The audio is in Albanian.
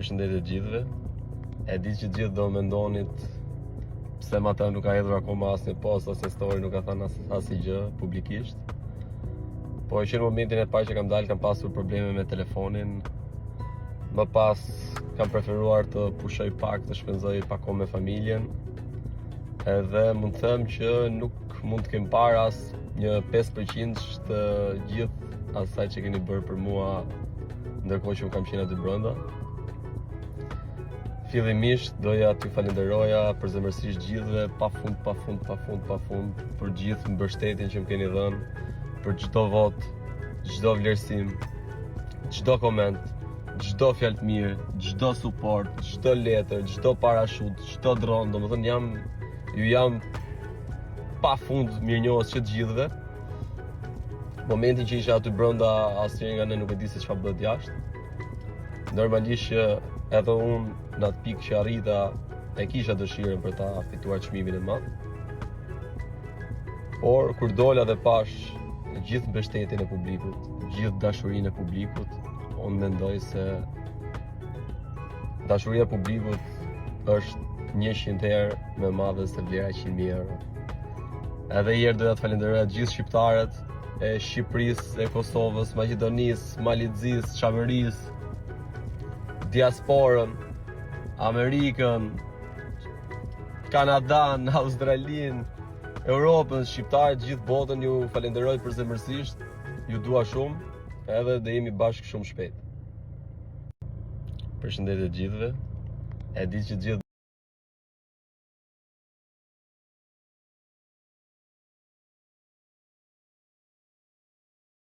Përshëndetje të gjithëve. E di që gjithë do mendonit pse Mateo nuk ka hedhur akoma asnjë post ose story, nuk ka thënë asnjë gjë publikisht. Po që në momentin e parë që kam dalë kam pasur probleme me telefonin. Më pas kam preferuar të pushoj pak, të shpenzoj pak kohë me familjen. Edhe mund të them që nuk mund të kem parë as një 5% të gjithë asaj që keni bërë për mua ndërkohë që kam qenë aty brenda. Fillimisht doja t'ju falenderoja përzemërsisht gjithëve pafund për gjithë mbështetjen që më keni dhënë, për çdo votë, çdo vlerësim, çdo koment, çdo fjalë të mirë, çdo suport, çdo letër, çdo parashut, çdo dron, domethënë ju jam pafund mirënjohës që të gjithëve. Momentin që isha aty brenda, asnjëri nga ne nuk e di se çfarë bëhet jashtë. Normalisht që edhe unë në atë pikë që arrita e kisha dëshirën për ta fituar çmimin e madh. Por kur dola dhe pash gjithë mbështetjen e publikut, gjithë dashurinë e publikut, unë mendoj se dashuria e publikut është 100 herë më e madhe se vlera e 100.000 euro. Edhe herë doja të falenderoj të gjithë shqiptarët e Shqipërisë, e Kosovës, Maqedonisë, Malizisë, Çaverisë, diasporën, Amerikën, Kanadan, Australinë, Europën, shqiptarët, gjithë botën, ju falenderoj përzemërsisht, ju dua shumë, edhe do jemi bashkë shumë shpejt. Përshëndetje të gjithëve. E di që gjithë